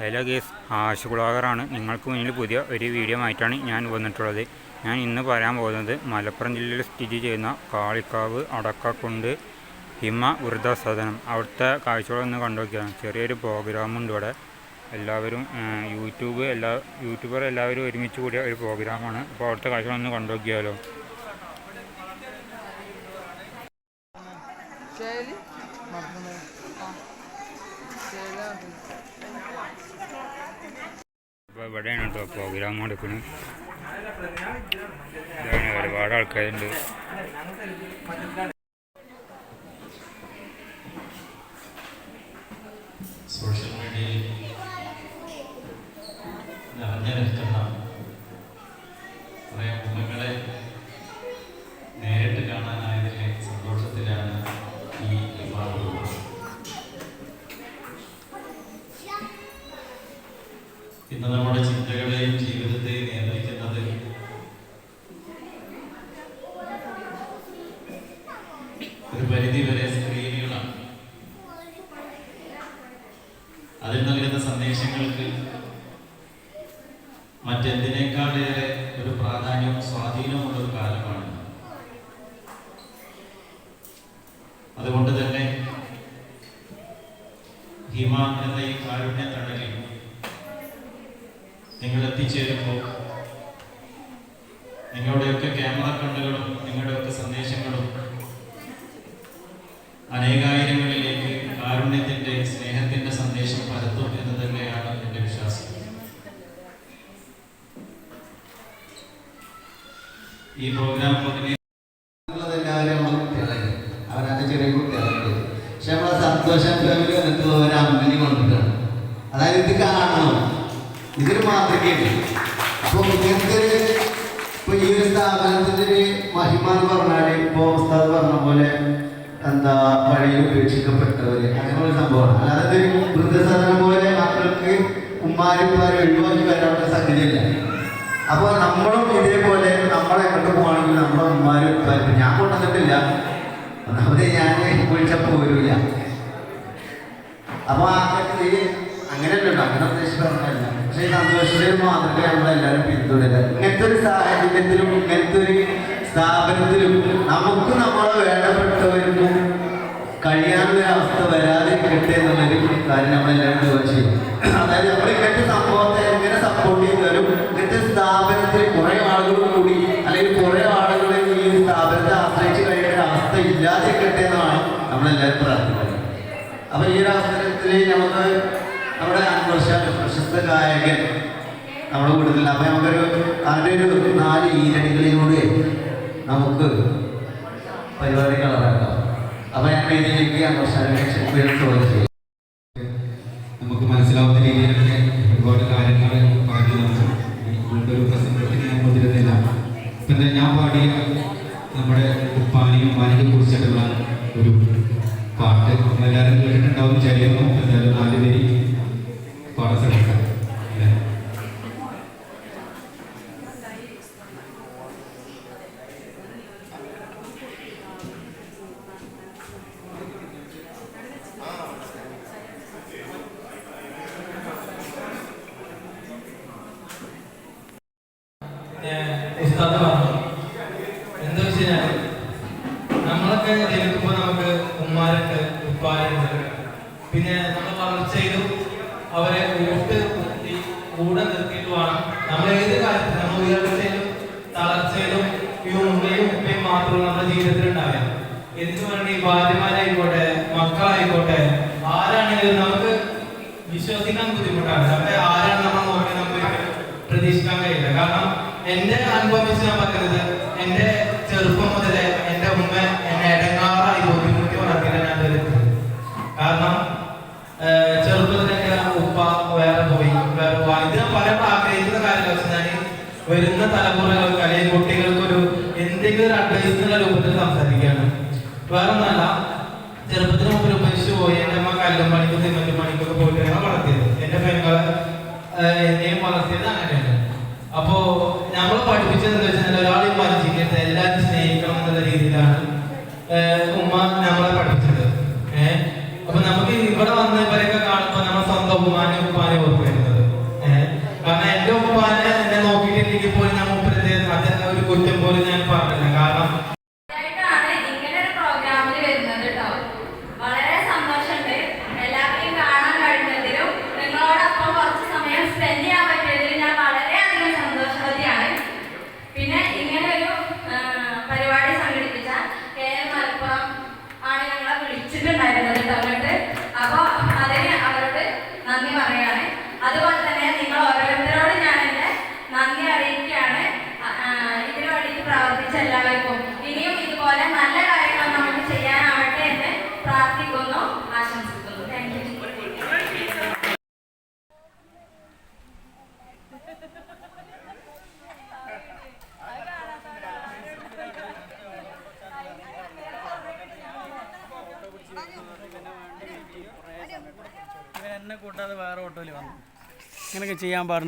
Hello guys, ആശുകുളാകറാണ് നിങ്ങൾക്ക് മുന്നിൽ പുതിയ ഒരു വീഡിയോ ആയിട്ടാണ് ഞാൻ വന്നിട്ടുള്ളത്. ഞാൻ ഇന്ന് പറയാൻ പോകുന്നത് മലപ്പുറം ജില്ലയിൽ സ്ഥിതി ചെയ്യുന്ന കാളിക്കാവ് അടക്കക്കുണ്ട് ഹിമ വൃദ്ധസദനം അവിടുത്തെ കാഴ്ചകളൊന്ന് കണ്ടുനോക്കിയാണ്. ചെറിയൊരു പ്രോഗ്രാമുണ്ട് ഇവിടെ. എല്ലാവരും യൂട്യൂബർ എല്ലാവരും ഒരുമിച്ച് കൂടിയ ഒരു പ്രോഗ്രാമാണ്. അപ്പോൾ അവിടുത്തെ കാഴ്ചകളൊന്ന് കണ്ടുനോക്കിയാലോ. അപ്പോൾ ഇവിടെയാണ് കേട്ടോ പ്രോഗ്രാം നടക്കുന്നത്. ഒരുപാട് ആൾക്കാരുണ്ട്. സോഷ്യൽ മീഡിയയിൽ നിറഞ്ഞു നിൽക്കുന്ന കുറേ മുഖങ്ങളെ നേരിട്ട് കാണാനായതിലെ സന്തോഷത്തിലാണ് ഈ വിവാഹം. ഇന്ന് നമ്മുടെ ചിന്തകളെയും ജീവിതത്തെയും നിയന്ത്രിക്കുന്നത് ഒരു പരിധിവരെ സ്ക്രീനുകളാണ്. അതിൽ നൽകുന്ന സന്ദേശങ്ങൾക്ക് മറ്റെന്തിനേക്കാളേറെ ഒരു പ്രാധാന്യവും സ്വാധീനമുള്ള ഒരു കാലമാണ്. അതുകൊണ്ട് തന്നെ ഹിമ എന്ന ഈ കാരുണ്യ തണലിൽ നിങ്ങൾ എത്തിച്ചേരുമ്പോൾ നിങ്ങളുടെയൊക്കെ ക്യാമറ കണ്ണുകളും നിങ്ങളുടെയൊക്കെ സന്ദേശങ്ങളും അനേകായിരങ്ങളിലേക്ക് കാരുണ്യത്തിന്റെ സ്നേഹത്തിന്റെ സന്ദേശം പരത്തും എന്ന് തന്നെയാണ് എൻ്റെ വിശ്വാസം. ഈ പ്രോഗ്രാം അവരൊക്കെ ചെറിയ കുട്ടികളുണ്ട്. പക്ഷെ നമ്മളെ സന്തോഷം ഒരു അമ്മനി കൊണ്ടിട്ടാണ്. അതായത് ഇത് കാണണം, ഇതൊരു മാതൃകയാണ്. അപ്പോൾ ഇങ്ങനത്തെ ഇപ്പൊ ഈ ഒരു സ്ഥാപനത്തിന്റെ ഒരു മഹിമ എന്ന് പറഞ്ഞാല് ഇപ്പൊ ഉസ്താദ് പറഞ്ഞ പോലെ എന്താ വഴിയിൽ ഉപേക്ഷിക്കപ്പെട്ടവര് അങ്ങനെയുള്ള സംഭവമാണ്. അല്ലാതെ ഒരു വൃദ്ധസദനം പോലെ മക്കൾക്ക് ഉമ്മാരിമാരെ ഒഴിവാക്കി വരാനുള്ള സംഗതിയില്ല. അപ്പോൾ നമ്മളും ഇതേപോലെ നമ്മളെങ്ങോട്ട് പോകണമെങ്കിൽ നമ്മുടെ ഉമ്മാരും ഞാൻ കൊണ്ടുവന്നിട്ടില്ല, ഒന്നാമത് ഞാൻ വിളിച്ചപ്പോൾ പോരില്ല. അപ്പൊ അങ്ങനെയല്ലോ, അങ്ങനെ ഉദ്ദേശിച്ച് പറഞ്ഞല്ല. പക്ഷെ ഈ സന്തോഷത്തിലും മാതൃക നമ്മളെല്ലാവരും പിന്തുടരുക. ഇങ്ങനത്തെ ഒരു സാഹചര്യത്തിലും ഇങ്ങനത്തെ ഒരു സ്ഥാപനത്തിലും നമുക്ക് നമ്മളെ വേണ്ടപ്പെട്ടവർക്കും കഴിയാനുള്ള അവസ്ഥ വരാതിരിക്കട്ടെ എന്നുള്ളൊരു കാര്യം നമ്മളെല്ലാവരും ദുആ ചെയ്യും. അതായത് നമ്മൾ ഇങ്ങനത്തെ സംഭവത്തെ എങ്ങനെ സപ്പോർട്ട് ചെയ്യുന്നവരും ഇങ്ങനത്തെ സ്ഥാപനത്തിൽ കുറെ ആളുകൾ കൂടി അല്ലെങ്കിൽ കുറെ ആളുകൾ ഈ സ്ഥാപനത്തെ ആശ്രയിച്ച് കഴിയേണ്ട അവസ്ഥ ഇല്ലാതിരിക്കട്ടെ എന്നാണ് നമ്മളെല്ലാവരും പ്രാർത്ഥിക്കുന്നത്. അപ്പൊ ഈ ഒരു അവസരത്തിൽ നമുക്ക് നമ്മുടെ പ്രശസ്ത ഗായകൻ നമ്മുടെ കൂടുതൽ അപ്പൊ നമുക്കൊരു അതിൻ്റെ ഒരു 4 ഈരടികളിലൂടെ നമുക്ക് പരിപാടി കളറാക്കാം. അപ്പൊ ഞാൻ വേദിയിലേക്ക് ചോദിച്ചു നമുക്ക് മനസ്സിലാവുന്ന രീതിയിലൊക്കെ ഒരുപാട് കാര്യങ്ങൾ പറഞ്ഞു നമുക്ക് ഒരു പ്രസംഗത്തിന് ഞാൻ മുതിരുന്നില്ല. പിന്നെ ഞാൻ പാടിയ നമ്മുടെ ഉപ്പാനെയും ഉമ്മാനെയും കുറിച്ചിട്ടുള്ള ഒരു പാട്ട് എല്ലാവരും കേട്ടിട്ടുണ്ടാവും വിചാരിക്കുന്നു. എന്തായാലും 4 പേര് പാടാൻ ശ്രമിക്കാം. ഉസ്താദ് പറഞ്ഞു എന്താ വെച്ചാൽ നമ്മളൊക്കെ ജനിക്കുമ്പോൾ നമുക്ക് ഉമ്മാരുണ്ട്, ഉപ്പാരുണ്ട്. പിന്നെ നമ്മൾ വളർച്ചയിലും അവരെ കൂടെ നിർത്തിയിട്ട് വേണം നമ്മൾ ഏത് കാര്യത്തിൽ നമ്മൾ ഉയർച്ചയിലും തളർച്ചയിലും ഈ ഉമ്മയും ഉപ്പയും മാത്രമേ നമ്മുടെ ജീവിതത്തിൽ ഉണ്ടാവുക. എന്തിനു വേണ്ടി ഭാര്യമാരായിക്കോട്ടെ മക്കളായിക്കോട്ടെ ആരാണെങ്കിലും നമുക്ക് വിശ്വസിക്കാൻ ബുദ്ധിമുട്ടാണ്. നമ്മുടെ ആരാണ് നമ്മൾ നോക്കി നമുക്ക് പ്രതീക്ഷിക്കാൻ കഴിയില്ല. കാരണം എന്റെ അനുഭവം വെച്ച് ഞാൻ പറയുന്നത് എന്റെ ചെറുപ്പം മുതലേ എന്റെ ഉമ്മ എന്നെ ഇടങ്ങാറായി ബുദ്ധിമുട്ടി വളർത്തിയില്ല ഞാൻ വരുന്നത്. കാരണം ചെറുപ്പത്തിൽ എന്റെ ഉപ്പ വേറെ പോയി ഇത് ഞാൻ പലപ്പോഴും ആഗ്രഹിക്കുന്ന കാര്യങ്ങൾ വെച്ച് ഞാൻ വരുന്ന തലമുറകൾക്ക് അല്ലെങ്കിൽ കുട്ടികൾക്കൊരു എന്തെങ്കിലും ഒരു അഡ്വൈസ് എന്നുള്ള രൂപത്തിൽ സംസാരിക്കുകയാണ്. വേറെ ഒന്നല്ല, ചെറുപ്പത്തിന് മുമ്പിൽ ഉപേക്ഷിച്ച് പോയി എന്റെ അമ്മ കല്ലും പണിക്കും സിമന്റ് പണിക്കൊക്കെ പോയിട്ട് ഞങ്ങൾ വളർത്തിയത്. എന്റെ പെങ്ങളെ എന്നെയും വളർത്തിയത് അങ്ങനെയാണ്. അപ്പോ നമ്മൾ പഠിപ്പിച്ചത് എന്താ വെച്ചാൽ ഒരാളെയും വഞ്ചിക്കരുത്, എല്ലാവരും സ്നേഹിക്കണം എന്നുള്ള രീതിയിലാണ് ഉമ്മ നമ്മളെ പഠിപ്പിച്ചത്. അപ്പൊ നമുക്ക് ഇവിടെ വന്ന് ഇവരൊക്കെ കാണുമ്പോൾ നമ്മൾ സ്വന്തം ഉമ്മാനെ ഉപ്പാനെ ഓർക്കുക. ഓട്ടോയിൽ വന്നു. ഇങ്ങനെയൊക്കെ ചെയ്യാൻ പാടില്ല.